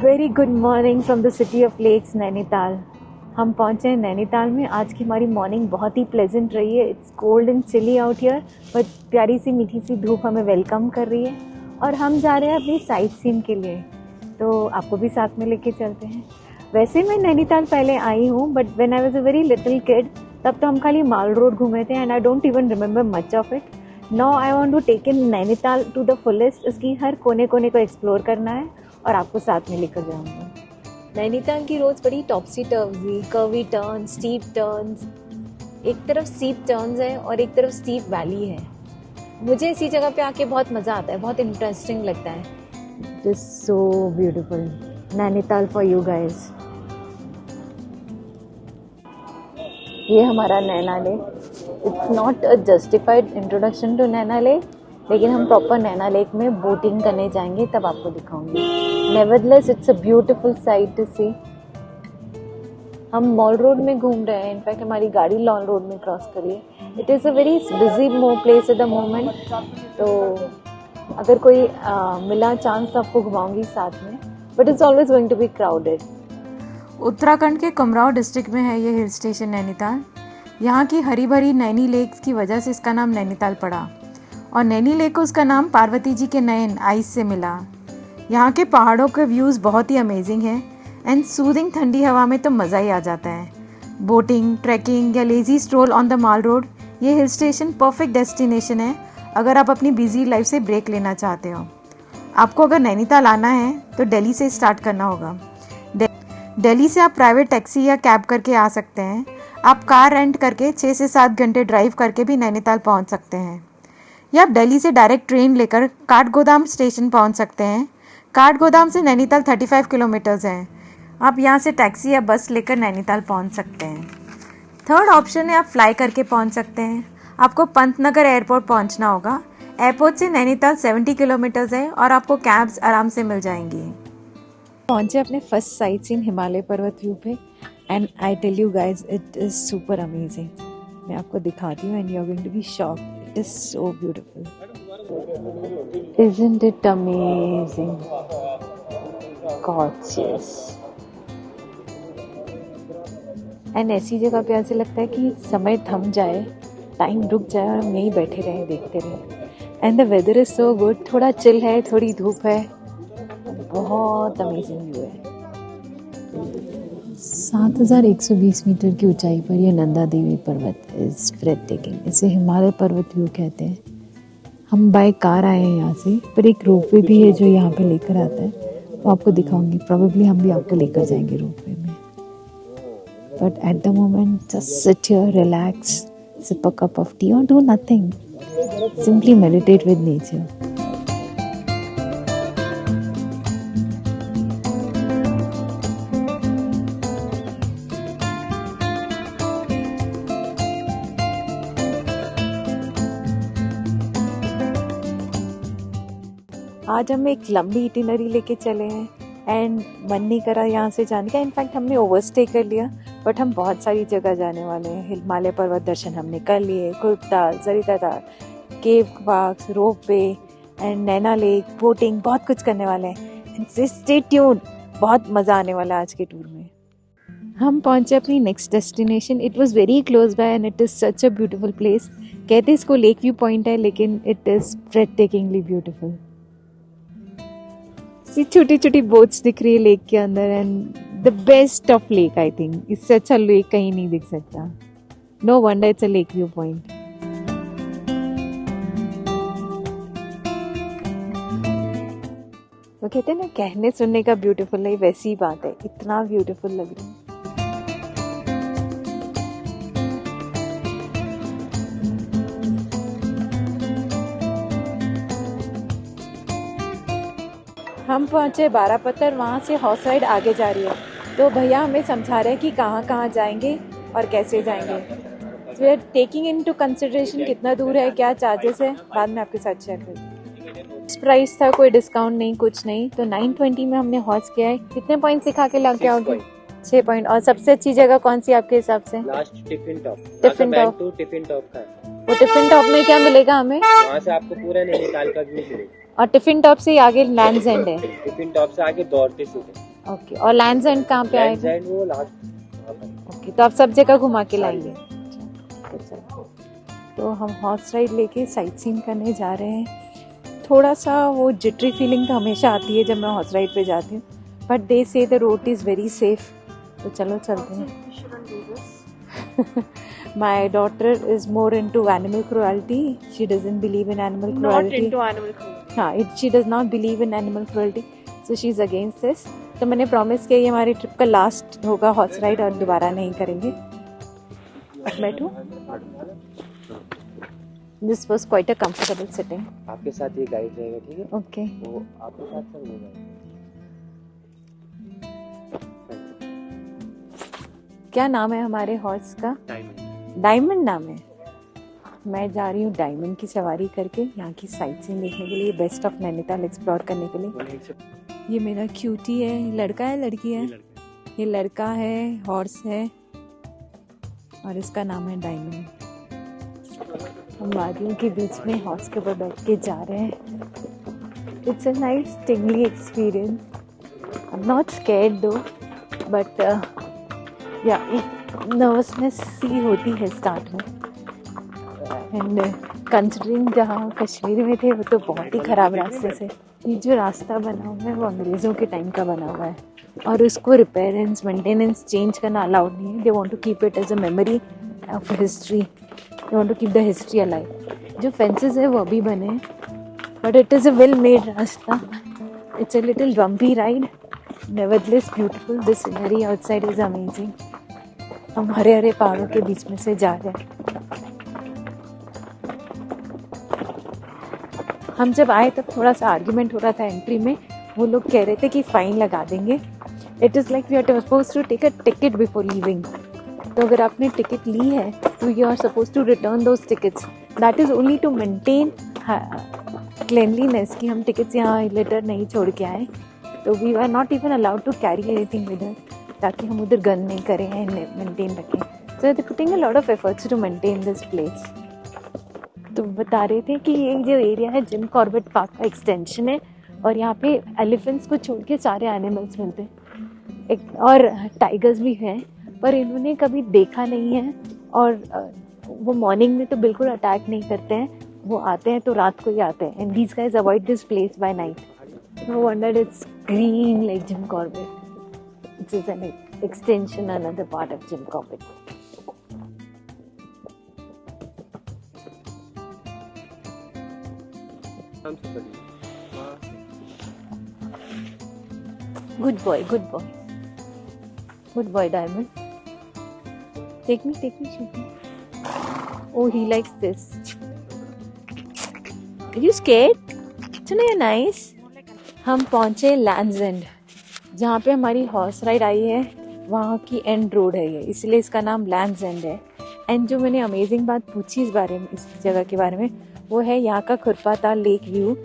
Very good morning from the city of lakes Nainital. हम पहुँचे हैं नैनीताल में। आज की हमारी मॉर्निंग बहुत ही प्लेजेंट रही है। It's cold and chilly out here, but प्यारी सी मीठी सी धूप हमें वेलकम कर रही है। और हम जा रहे हैं अपनी साइट सीन के लिए, तो आपको भी साथ में लेके चलते हैं। वैसे मैं नैनीताल पहले आई हूँ, but when I was a very little kid तब तो हम खाली माल रोड घूमे थे and I don't even remember much of it. Now I want to take in Nainital to the fullest. उसकी हर कोने कोने को एक्सप्लोर करना है और आपको साथ में लेकर जाऊंगा। नैनीताल की रोड्स बड़ी टॉपसी टर्व्सी, कर्वी टर्न, स्टीप टर्न्स। एक तरफ स्टीप टर्न्स है और एक तरफ स्टीप वैली है। मुझे इसी जगह पे आके बहुत मज़ा आता है, बहुत इंटरेस्टिंग लगता है। This so beautiful Nainital for you guys. ये हमारा Naina lake. It's not a justified introduction to Naina lake, लेकिन हम प्रॉपर नैना लेक में बोटिंग करने जाएंगे, तब आपको दिखाऊंगी। Nevertheless it's a beautiful sight to see. हम मॉल रोड में घूम रहे हैं। इनफैक्ट हमारी गाड़ी लॉन रोड में क्रॉस करी है। It is a very busy place at the moment, तो अगर कोई मिला चांस तो आपको घुमाऊंगी साथ में, but it's always going to be crowded. Uttarakhand के कुमाऊं डिस्ट्रिक्ट में है ये हिल स्टेशन नैनीताल। यहाँ की हरी भरी नैनी लेक की वजह से इसका नाम नैनीताल पड़ा, और नैनी लेक को उसका नाम पार्वती जी के नयन आइस से मिला। यहाँ के पहाड़ों के व्यूज़ बहुत ही अमेजिंग हैं एंड सूदिंग ठंडी हवा में तो मज़ा ही आ जाता है। बोटिंग, ट्रैकिंग या lazy stroll on the mall road, ये हिल स्टेशन परफेक्ट डेस्टिनेशन है अगर आप अपनी बिजी लाइफ से ब्रेक लेना चाहते हो। आपको अगर नैनीताल आना है तो दिल्ली से स्टार्ट करना होगा। दिल्ली से आप प्राइवेट टैक्सी या कैब करके आ सकते हैं। आप कार रेंट करके 6 से 7 घंटे ड्राइव करके भी नैनीताल पहुंच सकते हैं, या आप दिल्ली से डायरेक्ट ट्रेन लेकर काठगोदाम स्टेशन पहुंच सकते हैं। काठगोदाम से नैनीताल 35 किलोमीटर्स है। आप यहां से टैक्सी या बस लेकर नैनीताल पहुंच सकते हैं। थर्ड ऑप्शन है आप फ्लाई करके पहुंच सकते हैं। आपको पंतनगर एयरपोर्ट पहुंचना होगा। एयरपोर्ट से नैनीताल 70 किलोमीटर्स है और आपको कैब्स आराम से मिल जाएंगी। पहुंचे अपने फर्स्ट साइट सीन हिमालय पर्वत व्यू पे, and I tell you guys it is super amazing. मैं आपको दिखाती हूँ and you are going to be shocked. It is so beautiful. Isn't it amazing? Gorgeous. And ऐसी जगह पे ऐसे लगता है कि समय थम जाए, टाइम रुक जाए और हम यहीं बैठे रहें, देखते रहें। And the weather is so good. थोड़ा चिल है, थोड़ी धूप है, बहुत अमेजिंग व्यू है। 7120 मीटर की ऊंचाई पर यह नंदा देवी पर्वत इज ब्रेथटेकिंग। इसे हिमालय पर्वत व्यू कहते हैं। हम बाय कार आए हैं यहाँ से, पर एक रोपवे भी है जो यहाँ पे लेकर आता है, वो आपको दिखाऊंगी। प्रोबेबली हम भी आपको लेकर जाएंगे रोपवे में। But at the moment just sit here, relax, sip a cup of tea और do nothing, simply meditate with nature. आज हम एक लंबी इटिनरी लेके चले हैं एंड मन नहीं करा यहाँ से जाने का। इनफैक्ट हमने ओवरस्टे कर लिया, बट हम बहुत सारी जगह जाने वाले हैं। हिमालय पर्वत दर्शन हमने कर लिए, Khurpatal, Saritatal, cave parks, ropeway and Naina lake, boating, बहुत कुछ करने वाले हैं। स्टे ट्यून्ड, बहुत मज़ा आने वाला है आज के टूर में। हम पहुँचे अपनी next destination. It was very close by and it is such a beautiful place. कहते इसको लेक व्यू पॉइंट है, लेकिन इट इज़ ब्रेथटेकिंगली ब्यूटीफुल। छोटी छोटी बोट्स दिख रही है लेक के अंदर, and the best of lake I think. इससे अच्छा लेक कहीं नहीं दिख सकता। No wonder it's a lake view point. वो कहते हैं ना, कहने सुनने का ब्यूटीफुल नहीं, वैसी ही बात है। इतना ब्यूटीफुल लग रहा है। हम पहुँचे बारापत्थर, वहाँ से हॉर्स राइड आगे जा रही है। तो भैया हमें समझा रहे हैं कि कहाँ कहाँ जाएंगे और कैसे जाएंगे। We are taking into consideration कितना दूर है, क्या चार्जेस है, बाद में आपके साथ शेयर करते। प्राइस था, कोई डिस्काउंट नहीं, कुछ नहीं। तो 920 में हमने हॉर्स किया है। कितने पॉइंट सिखा के लग आओगे? 6 पॉइंट। और सबसे अच्छी जगह कौन सी आपके हिसाब से? Last tiffin top. Tiffin top. Tiffin top का है। वो टिफिन टॉप में क्या मिलेगा हमें? वहाँ से आपको पूरा नैनीताल का व्यू मिलेगा। और टिफिन टॉप से आगे लैंड्स एंड है। टिफिन टॉप से आगे दौड़ते सीधे। ओके, और लैंड्स एंड कहाँ पे आएगा? लैंड्स एंड वो लास्ट। ओके, तो आप सब जगह घुमा के लाएंगे। तो हम हॉर्स राइड लेके साइट सीइंग करने जा रहे हैं। थोड़ा सा वो जिटरी फीलिंग तो हमेशा आती है जब मैं हॉर्स राइड पे जाती हूँ, बट दे से the road is very safe. तो चलो चलते हैं। My daughter is more into animal cruelty. She doesn't believe in animal cruelty. Not into animal cruelty. हाँ, she does not believe in animal cruelty. So she is against this. तो मैंने promise किया ये हमारी ट्रिप का last होगा horse ride और दोबारा नहीं करेंगे। बैठो। This was quite a comfortable sitting. आपके साथ ये गाइड रहेगा, ठीक है? Okay. वो आपके साथ चल रहेगा। क्या नाम है हमारे हॉर्स का? डायमंड। डायमंड नाम है। मैं जा रही हूँ डायमंड की सवारी करके यहाँ की साइट सीइंग देखने के लिए, बेस्ट ऑफ नैनीताल एक्सप्लोर करने के लिए। ये मेरा क्यूटी है। लड़का है लड़की है? ये लड़का है, हॉर्स है और इसका नाम है डायमंड। हम वादियों के बीच में हॉर्स के ऊपर बैठ के जा रहे हैं। It's a nice टिंगली experience. I am not scared दो, बट या एक नर्वसनेस सी होती है स्टार्ट में। एंड कंसिडरिंग जहाँ कश्मीर में थे वो तो बहुत ही ख़राब रास्ते से। ये जो रास्ता बना हुआ है वो अंग्रेज़ों के टाइम का बना हुआ है और उसको रिपेयरेंस मेंटेनेंस चेंज करना अलाउड नहीं है। They want to keep it as a memory of history. They want to keep the history alive. जो फेंसेस है वो अभी बने हैं, but it is a well made रास्ता। It's a little bumpy ride, nevertheless beautiful. The scenery outside is amazing. हम हरे हरे पहाड़ों के बीच में से जा रहे हैं। हम जब आए तब थोड़ा सा आर्ग्यूमेंट हो रहा था एंट्री में। वो लोग कह रहे थे कि फ़ाइन लगा देंगे। It is like we are suppose to take a ticket before leaving. तो अगर आपने टिकट ली है तो you are suppose to return those tickets. That is only to maintain cleanliness, कि हम टिकट्स यहाँ लेटर नहीं छोड़ के आए। तो we are not even allowed to carry anything with us, ताकि हम उधर गन नहीं करें एंड मेंटेन रखें। So they putting a lot of efforts to maintain this place. तो बता रहे थे कि ये जो एरिया है जिम कॉर्बेट पार्क का एक्सटेंशन है और यहाँ पे एलिफेंट्स को छोड़ के सारे एनिमल्स मिलते हैं, और टाइगर्स भी हैं, पर इन्होंने कभी देखा नहीं है। और वो मॉर्निंग में तो बिल्कुल अटैक नहीं करते हैं, वो आते हैं तो रात को ही आते हैं। And these guys avoid this place by night. No wonder it's green like Jim Corbett. It's is an extension, another part of Jim Corbett. Good boy, good boy. Good boy, Diamond. Take me, shoot me. Oh, he likes this. Are you scared? Chalo, you're nice. हम पहुंचे lands and, जहाँ पे हमारी horse ride आई है वहाँ की and road है ये, इसलिए इसका नाम लैंड्स एंड है। एंड जो मैंने अमेजिंग बात पूछी इस बारे में, इस जगह के बारे में, वो है यहाँ का खुरपाताल लेक व्यू,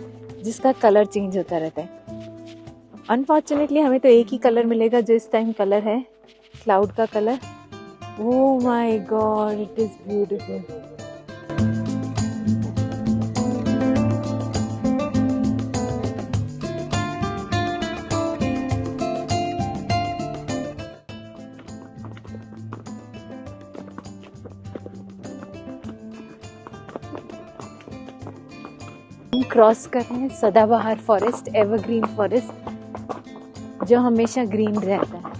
जिसका कलर चेंज होता रहता है। अनफॉर्चुनेटली हमें तो एक ही कलर मिलेगा जो इस टाइम कलर है, क्लाउड का colour. Oh my God, it is beautiful. Cross कर रहे हैं सदाबहार फॉरेस्ट, एवरग्रीन फॉरेस्ट, जो हमेशा ग्रीन रहता है,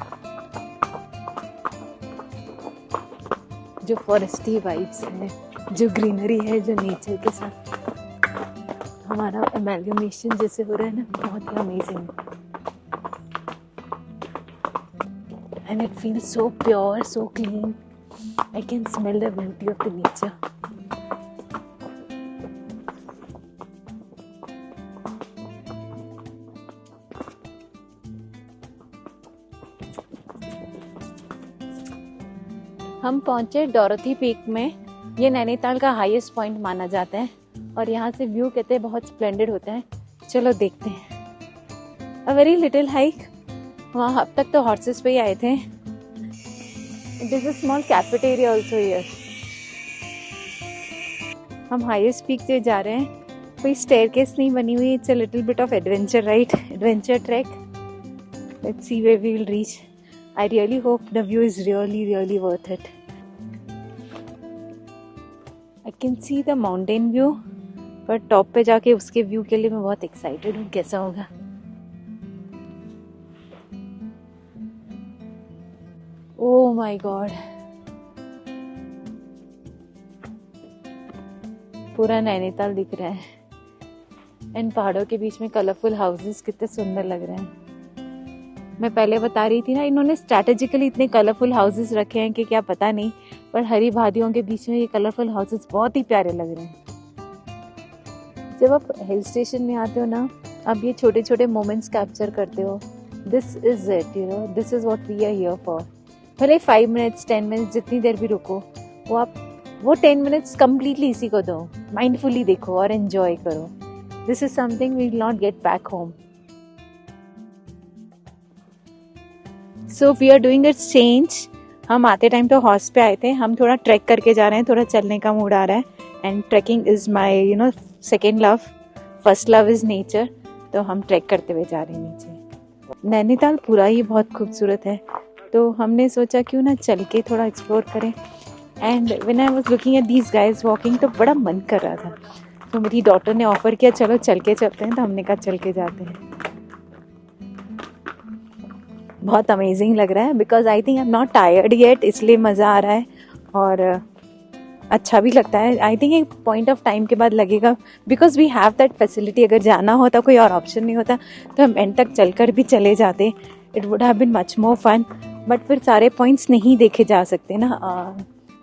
जो फॉरेस्टी वाइब्स है, जो ग्रीनरी है, जो नेचर के साथ हमारा अमेलगमेशन जैसे हो रहा है ना, बहुत ही amazing. And it feels so pure, so clean. I can smell the beauty of the nature. हम पहुंचे डोरथी पीक में। ये नैनीताल का हाईएस्ट पॉइंट माना जाता है और यहाँ से व्यू कहते हैं बहुत स्प्लेंडेड होता है। चलो देखते हैं। अ वेरी लिटिल हाइक। वहाँ अब तक तो हॉर्सेस पे ही आए थे। It is a small cafeteria also here. हम हाईएस्ट पीक से जा रहे हैं। कोई स्टेयरकेस नहीं बनी हुई। It's a little bit of adventure ride, adventure track. Let's see where we will reach. I really hope the view is really worth it. I can see the mountain view, पर top पे जाके उसके view के लिए मैं बहुत excited हूँ कैसा होगा. Oh my God. पूरा नैनीताल दिख रहा है एंड पहाड़ों के बीच में कलरफुल हाउसेस कितने सुंदर लग रहे हैं. मैं पहले बता रही थी ना, इन्होंने स्ट्रैटेजिकली इतने कलरफुल हाउसेस रखे हैं कि क्या पता नहीं, पर हरी वादियों के बीच में ये कलरफुल हाउसेस बहुत ही प्यारे लग रहे हैं. जब आप हिल स्टेशन में आते हो ना, आप ये छोटे छोटे मोमेंट्स कैप्चर करते हो. This is it, you know, this is what we are here for. भले 5 मिनट्स 10 मिनट्स जितनी देर भी रुको, वो 10 मिनट्स कम्प्लीटली इसी को दो, माइंडफुली देखो और एंजॉय करो. This is something we will not get back home. So we are doing it change. हम आते टाइम तो हॉर्स पे आए थे, हम थोड़ा ट्रैक करके जा रहे हैं, थोड़ा चलने का मूड आ रहा है. And trekking is my you know second love. First love is nature. तो हम ट्रैक करते हुए जा रहे हैं नीचे. नैनीताल पूरा ही बहुत खूबसूरत है, तो हमने सोचा क्यों ना चल के थोड़ा एक्सप्लोर करें. And when I was looking at these guys walking, तो बड़ा मन कर रहा था. तो मेरी डॉटर ने ऑफर किया चलो चल के चलते हैं, तो हमने कहा चल के जाते हैं. बहुत अमेजिंग लग रहा है because I think I am not tired yet, इसलिए मज़ा आ रहा है और अच्छा भी लगता है. आई थिंक एक पॉइंट ऑफ टाइम के बाद लगेगा because we have that facility. अगर जाना होता, कोई और ऑप्शन नहीं होता, तो हम एंड तक चलकर भी चले जाते. It would have been much more fun. But फिर सारे पॉइंट्स नहीं देखे जा सकते ना.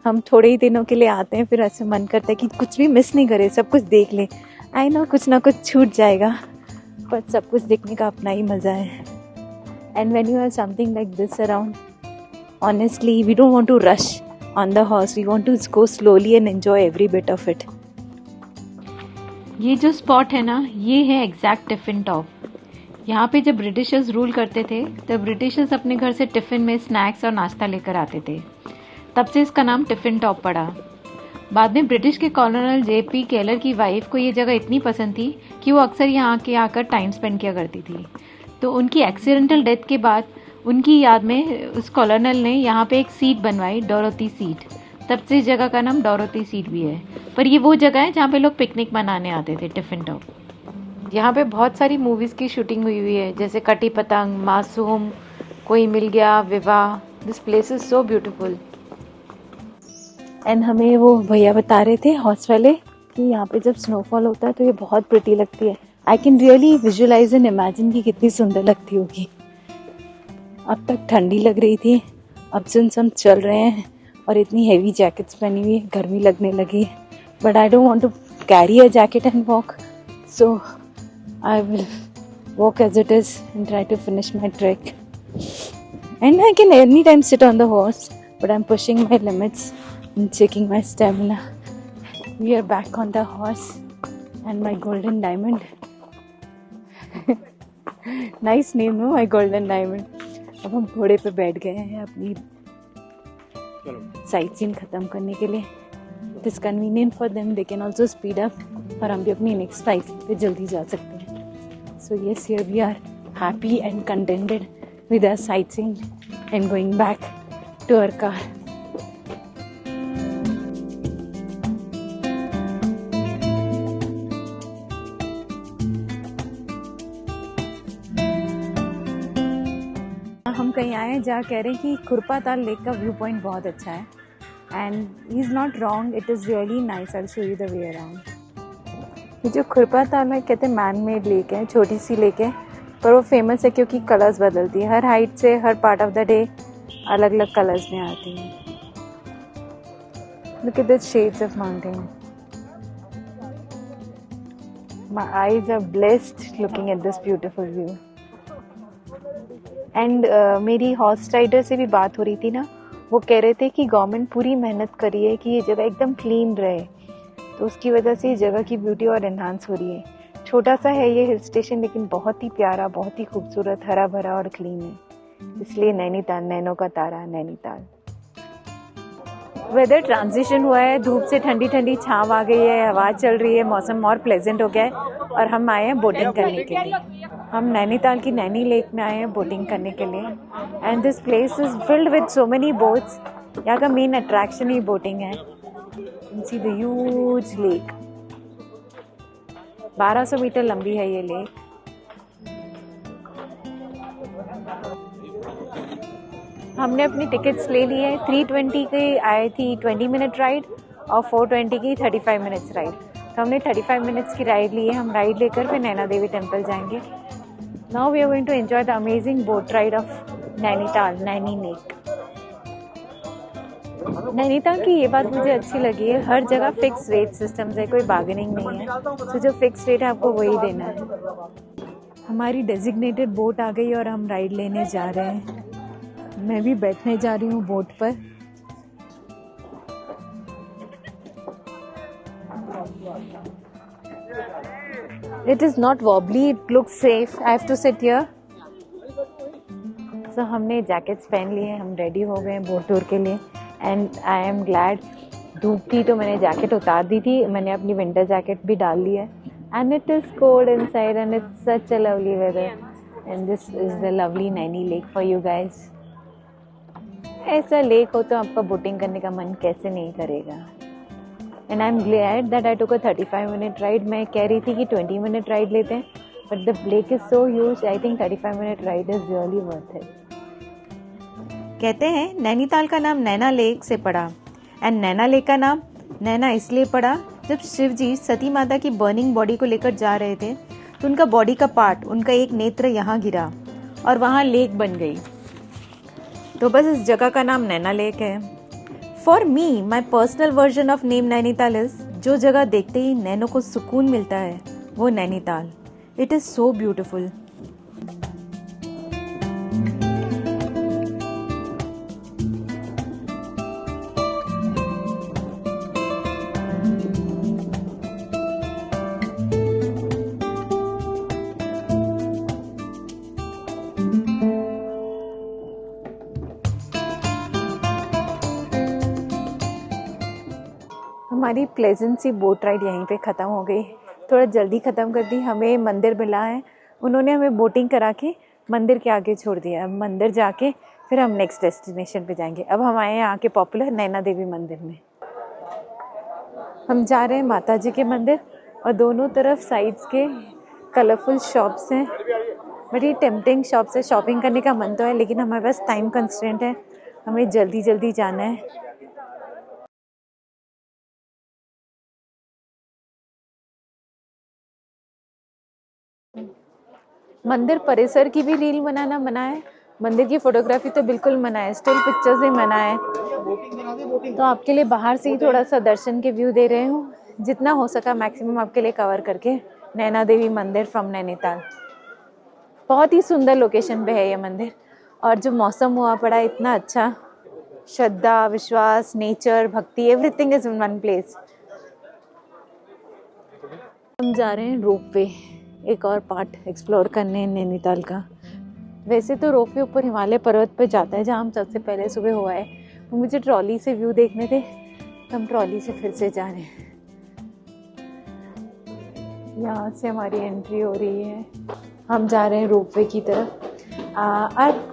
हम थोड़े ही दिनों के लिए आते हैं, फिर ऐसे मन करता है कि कुछ भी मिस नहीं करे, सब कुछ देख लें. आई नो कुछ ना कुछ छूट जाएगा, पर सब कुछ देखने का अपना ही मज़ा है. And when you have something like this around, honestly, we don't want to rush on the horse. We want to go slowly and enjoy every bit of it. ये जो स्पॉट है ना, ये है एग्जैक्ट टिफिन टॉप. यहाँ पे जब Britishers rule करते थे, तब ब्रिटिशर्स अपने घर से टिफिन में स्नैक्स और नाश्ता लेकर आते थे. तब से इसका नाम टिफिन टॉप पड़ा. बाद में ब्रिटिश के कॉलोनल J.P. केलर की वाइफ को ये जगह इतनी पसंद थी कि वो अक्सर यहाँ के आकर टाइम स्पेंड किया करती थी. तो उनकी एक्सीडेंटल डेथ के बाद उनकी याद में उस कॉलोनल ने यहाँ पे एक सीट बनवाई, डोरोथी सीट. तब से इस जगह का नाम डोरोथी सीट भी है. पर ये वो जगह है जहाँ पे लोग पिकनिक मनाने आते थे, टिफिन टॉप. यहाँ पे बहुत सारी मूवीज़ की शूटिंग हुई है, जैसे कटी पतंग, मासूम, कोई मिल गया, विवाह. This place is so beautiful. And हमें वो भैया बता रहे थे हॉर्स वाले कि यहाँ पे जब स्नोफॉल होता है तो ये बहुत प्रिटी लगती है. I can really visualise and imagine कि कितनी सुंदर लगती होगी. अब तक ठंडी लग रही थी, अब सिंस हम चल रहे हैं और इतनी हैवी जैकेट्स पहनी हुई है, गर्मी लगने लगी. But I don't want to carry a jacket and walk, so I will walk as it is and try to finish my trek. And I can any time sit on the horse, but I am pushing my limits and checking my stamina. We are back on the horse and my golden diamond. Nice name, no? My golden diamond. अब हम घोड़े पे बैठ गए हैं अपनी site scene खत्म करने के लिए. It is convenient for them. They can also speed up. और हम भी अपनी नेक्स्ट साइट पे जल्दी जा सकते हैं. So yes, here we are, happy and contented with our sightseeing and going back to our car. हम कहीं आए हैं जहाँ कह रहे हैं कि खुरपा ताल लेक का व्यू पॉइंट बहुत अच्छा है. And he is not wrong, it is really nice. I will show you the way around. ये जो खुरपा ताल है, कहते हैं मैन मेड लेक है, छोटी सी लेक है, पर वो फेमस है क्योंकि कलर्स बदलती है. हर हाइट से, हर पार्ट ऑफ द डे अलग अलग कलर्स में आती है. Look at the shades of mountain. My eyes are blessed looking at this beautiful view. And मेरी हॉर्स राइडर से भी बात हो रही थी ना, वो कह रहे थे कि गवर्नमेंट पूरी मेहनत कर रही है कि ये जगह एकदम क्लीन रहे, तो उसकी वजह से इस जगह की ब्यूटी और एनहांस हो रही है. छोटा सा है ये हिल स्टेशन, लेकिन बहुत ही प्यारा, बहुत ही खूबसूरत, हरा भरा और क्लीन है. इसलिए नैनीताल, नैनों का तारा नैनीताल. वेदर ट्रांजिशन हुआ है, धूप से ठंडी ठंडी छाँव आ गई है, हवा चल रही है, मौसम और प्लेजेंट हो गया है और हम आए हैं बोटिंग करने के लिए. हम नैनीताल की नैनी लेक में आए हैं बोटिंग करने के लिए and this place is filled with so many boats. यहाँ का मेन अट्रैक्शन ही बोटिंग है। See the huge lake, 1200 metre लंबी है ये लेक। हमने अपनी टिकट्स ले ली है। 320 की आई थी 20 मिनट राइड और 420 की 35 मिनट्स राइड। तो हमने 35 मिनट्स की राइड ली है। हम राइड लेकर फिर नैना देवी टेम्पल जाएंगे। Now we are going to enjoy the amazing boat ride of Nainital, Naini lake. Nainital की ये बात मुझे अच्छी लगी है, हर जगह फिक्स रेट सिस्टम है, कोई बार्गेनिंग नहीं है। तो जो फिक्स रेट है आपको वही देना है। हमारी डेजिग्नेटेड बोट आ गई और हम राइड लेने जा रहे हैं। मैं भी बैठने जा रही हूँ बोट पर। It is not wobbly, it looks safe. I have to sit here. So हमने जैकेट्स पहन लिए हैं, हम रेडी हो गए हैं बोट टूर के लिए एंड आई एम ग्लैड। धूप थी तो मैंने जैकेट उतार दी थी, मैंने अपनी विंटर जैकेट भी डाल ली है and it is cold inside and it's such a lovely weather and this is the lovely Naini lake for you guys. ऐसा लेक हो तो आपका बोटिंग करने का मन कैसे नहीं करेगा। And I am glad that I took a 35 minute ride. मैं कह रही थी कि 20 मिनट राइड लेते हैं but the lake is so huge, I think 35 minute ride is really worth it. कहते हैं नैनीताल का नाम नैना लेक से पड़ा एंड नैना लेक का नाम नैना इसलिए पड़ा जब शिव जी सती माता की बर्निंग बॉडी को लेकर जा रहे थे तो उनका बॉडी का पार्ट, उनका एक नेत्र यहाँ गिरा और वहाँ लेक बन गई। तो बस इस जगह का नाम नैना लेक है। For me my personal version of name Nainital is, जो जगह देखते ही नैनों को सुकून मिलता है वो Nainital. It is so beautiful. हमारी प्लेजेंट सी बोट राइड यहीं पे ख़त्म हो गई। थोड़ा जल्दी ख़त्म कर दी। हमें मंदिर मिला है, उन्होंने हमें बोटिंग करा के मंदिर के आगे छोड़ दिया। अब मंदिर जाके फिर हम नेक्स्ट डेस्टिनेशन पे जाएंगे। अब हम आए हैं यहाँ के पॉपुलर नैना देवी मंदिर में। हम जा रहे हैं माता जी के मंदिर और दोनों तरफ साइड्स के कलरफुल शॉप्स हैं, बड़ी टेम्पटिंग शॉप्स है। शॉपिंग करने का मन तो है लेकिन हमारे पास टाइम कंस्ट्रेंट है, हमें जल्दी जल्दी जाना है। मंदिर परिसर की भी रील बनाना मना है, मंदिर की फोटोग्राफी तो बिल्कुल मना है, स्टिल पिक्चर्स ही मना है। तो आपके लिए बाहर से ही थोड़ा सा दर्शन के व्यू दे रहे हूँ, जितना हो सका मैक्सिमम आपके लिए कवर करके। नैना देवी मंदिर फ्रॉम नैनीताल, बहुत ही सुंदर लोकेशन पे है ये मंदिर और जो मौसम हुआ पड़ा इतना अच्छा, श्रद्धा, विश्वास, नेचर, भक्ति, everything is in one place. हम जा रहे हैं रोपवे, एक और पार्ट एक्सप्लोर करने नैनीताल का। वैसे तो रोपवे ऊपर हिमालय पर्वत पर जाता है जहाँ हम सबसे पहले सुबह हुआ है। तो मुझे ट्रॉली से व्यू देखने थे तो हम ट्रॉली से फिर से जा रहे हैं। यहाँ से हमारी एंट्री हो रही है, हम जा रहे हैं रोपवे की तरफ।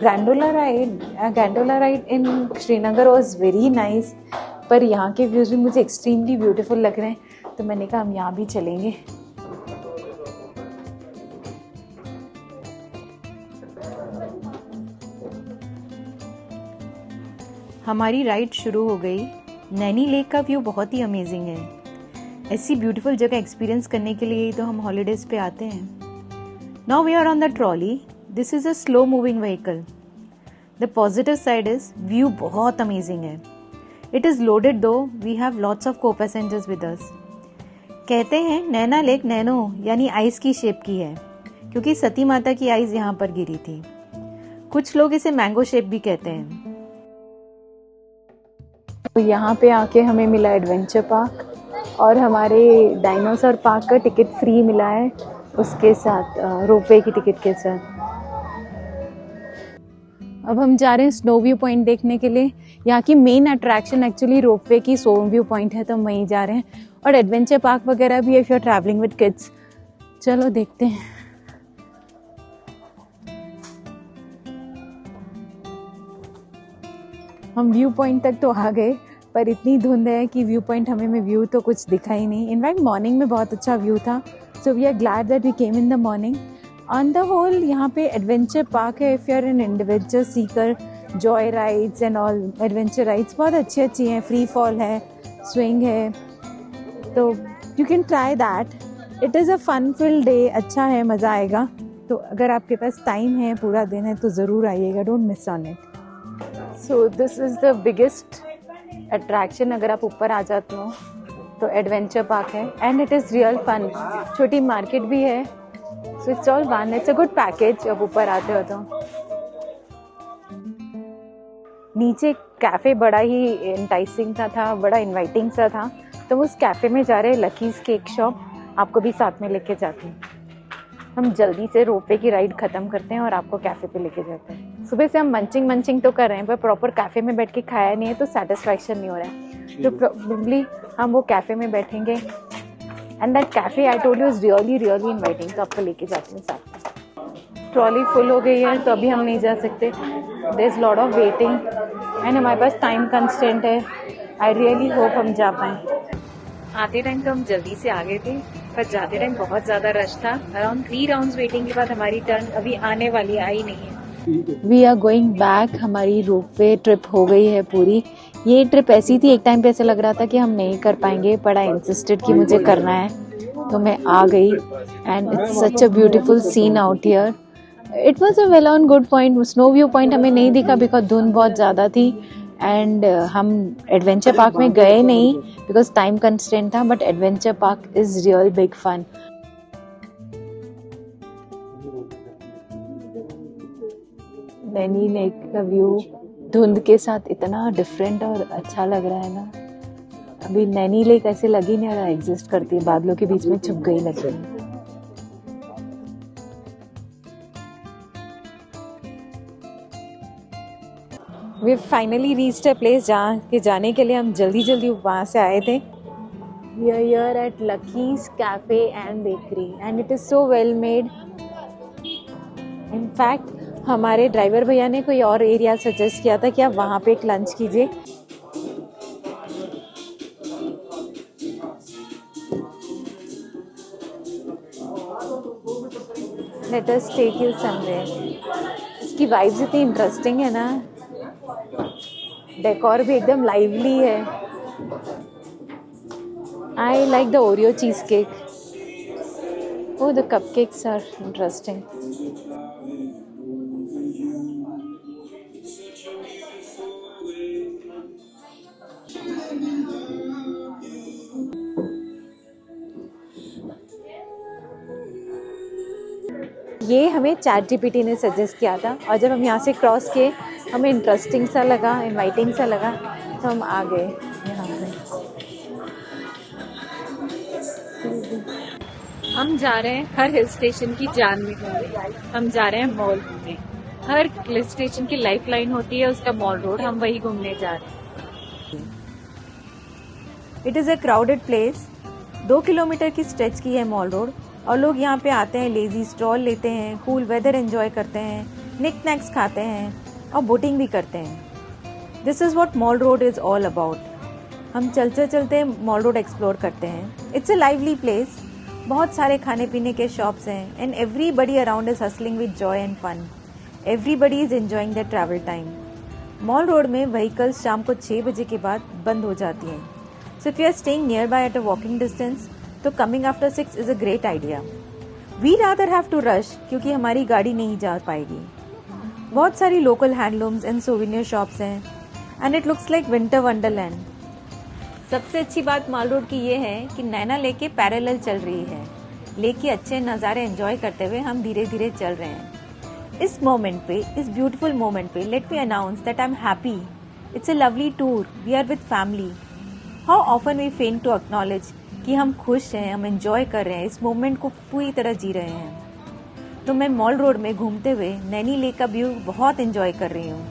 Gondola ride in Srinagar was very nice, पर यहाँ के व्यूज़ भी मुझे एक्सट्रीमली ब्यूटीफुल लग रहे हैं तो मैंने कहा हम यहाँ भी चलेंगे। हमारी राइड शुरू हो गई। नैनी लेक का व्यू बहुत ही अमेजिंग है। ऐसी ब्यूटीफुल जगह एक्सपीरियंस करने के लिए ही तो हम हॉलीडेज पे आते हैं। Now we are on the trolley. This is a slow moving vehicle. The positive side is view बहुत अमेजिंग है। It is loaded though we have lots of को पैसेंजर्स विद अस। कहते हैं नैना लेक नैनो यानी आइस की shape की है क्योंकि सती माता की आइस यहाँ पर गिरी थी। कुछ लोग इसे मैंगो शेप भी कहते हैं। तो यहाँ पे आके हमें मिला एडवेंचर पार्क और हमारे डायनासोर पार्क का टिकट फ्री मिला है उसके साथ, रोपवे की टिकट के साथ। अब हम जा रहे हैं स्नो व्यू पॉइंट देखने के लिए। यहाँ की मेन अट्रैक्शन एक्चुअली रोपवे की स्नो व्यू पॉइंट है तो हम वहीं जा रहे हैं, और एडवेंचर पार्क वगैरह भी है if you are travelling with kids. चलो देखते हैं। हम व्यू पॉइंट तक तो आ गए, पर इतनी धुंध है कि व्यू पॉइंट में व्यू तो कुछ दिखा ही नहीं। इनफैक्ट मॉर्निंग में बहुत अच्छा व्यू था, so we are glad that we came in the morning. On the whole यहाँ पे एडवेंचर पार्क है, if you are an adventure seeker, joy rides and all adventure rides बहुत अच्छी हैं, फ्री फॉल है, स्विंग है, तो you can try that. It is a fun filled day, अच्छा है, मज़ा आएगा। तो अगर आपके पास टाइम है, पूरा दिन है, तो ज़रूर आइएगा, don't miss on it. So this is the biggest attraction अगर आप ऊपर आ जाते हो तो एडवेंचर पार्क है, and it is real fun. छोटी मार्केट भी है, so it's all one, it's a good package जब ऊपर आते हो तो। नीचे कैफ़े बड़ा ही इंटाइसिंग सा था, बड़ा इनवाइटिंग सा था, तो उस कैफ़े में जा रहे लकीज़ केक शॉप, आपको भी साथ में लेके जाते हैं। हम जल्दी से रोपवे की राइड ख़त्म करते हैं और आपको कैफ़े पे लेके जाते हैं। सुबह से हम मंचिंग तो कर रहे हैं, पर प्रॉपर कैफ़े में बैठ के खाया नहीं है तो सेटिस्फैक्शन नहीं हो रहा है, तो प्रोबेबली हम वो कैफ़े में बैठेंगे। And that cafe I told you is really inviting, तो आपको लेके जाते हैं साथ में। ट्रॉली फुल हो गई है तो अभी हम नहीं जा सकते, there is lot of waiting and हमारे पास टाइम कंस्ट्रेंट है। आई रियली होप हम जा पाएँ। आते टाइम तो हम जल्दी से आ गए थे, पर जाते टाइम बहुत ज़्यादा रश था। अराउंड 3 राउंड्स वेटिंग के बाद हमारी टर्न अभी आने वाली, आई नहीं है। वी आर गोइंग बैक, हमारी रोपवे ट्रिप हो गई है पूरी। ये ट्रिप ऐसी थी, एक टाइम पे ऐसा लग रहा था कि हम नहीं कर पाएंगे, बट आई इंसिस्टेड कि मुझे करना है, तो मैं आ गई। And it's such a beautiful scene out here. It was a well on good point. Snow view point हमें नहीं दिखा बिकॉज धुंध बहुत ज़्यादा थी, एंड हम एडवेंचर पार्क में गए नहीं बिकॉज टाइम कंस्ट्रेंट था, but adventure park is real big fun. Naini lake का व्यू धुंध के साथ इतना डिफरेंट और अच्छा लग रहा है ना। अभी नैनी लेक ऐसे लग ही नहीं रहा एग्जिस्ट करती है, बादलों के बीच में छुप गई लग रही है। We finally reached a place जहाँ के जाने के लिए हम जल्दी वहाँ से आए थे। We are here at Lucky's cafe and bakery and it is so well made. In fact हमारे ड्राइवर भैया ने कोई और एरिया सजेस्ट किया था कि आप वहाँ पे एक लंच कीजिए। Let us take you somewhere. इसकी वाइब्स इतनी इंटरेस्टिंग है ना, डेकोर भी एकदम लाइवली है। I like the Oreo cheesecake. Oh, the cupcakes are interesting. ये हमें चैट जीपीटी ने सजेस्ट किया था, और जब हम यहाँ से क्रॉस किए हमें इंटरेस्टिंग सा लगा, इनवाइटिंग सा लगा, तो हम आ गए यहाँ पे। हम जा रहे हैं हर हिल स्टेशन की जान में घूमने। हम जा रहे हैं मॉल घूमने। हर हिल स्टेशन की लाइफ लाइन होती है उसका मॉल रोड, हम वही घूमने जा रहे हैं। It is a crowded place. 2 kilometre की स्ट्रेच की है मॉल रोड, और लोग यहाँ पे आते हैं, लेजी स्टॉल लेते हैं, कूल वेदर एंजॉय करते हैं, निक नैक्स खाते हैं और बोटिंग भी करते हैं। This is what mall road is all about. हम चलते चलते मॉल रोड एक्सप्लोर करते हैं। It's a lively place. बहुत सारे खाने पीने के शॉप्स हैं, and everybody around is hustling with joy and fun. Everybody is enjoying the travel time. Mall road में व्हीकल्स शाम को 6 बजे के बाद बंद हो जाती हैं। So if you are staying nearby at a walking distance, तो coming after 6 is a great idea. We rather have to rush, क्योंकि हमारी गाड़ी नहीं जा पाएगी। बहुत सारी local handlooms and souvenir shops हैं, and it looks like winter wonderland. सबसे अच्छी बात मॉल रोड की ये है कि नैना लेक के पैरेलल चल रही है। लेक के अच्छे नज़ारे एंजॉय करते हुए हम धीरे धीरे चल रहे हैं। इस मोमेंट पे, इस ब्यूटीफुल मोमेंट पे, let me announce that I am happy. It's a lovely tour. We are with family. How often we fail to acknowledge कि हम खुश हैं, हम एंजॉय कर रहे हैं, इस मोमेंट को पूरी तरह जी रहे हैं। तो मैं मॉल रोड में घूमते हुए नैनी लेक का व्यू बहुत एंजॉय कर रही हूँ,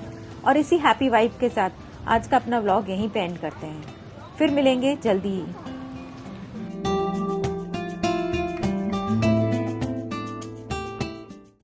और इसी हैप्पी वाइब के साथ आज का अपना व्लॉग यहीं पे एंड करते हैं। फिर मिलेंगे जल्दी ही।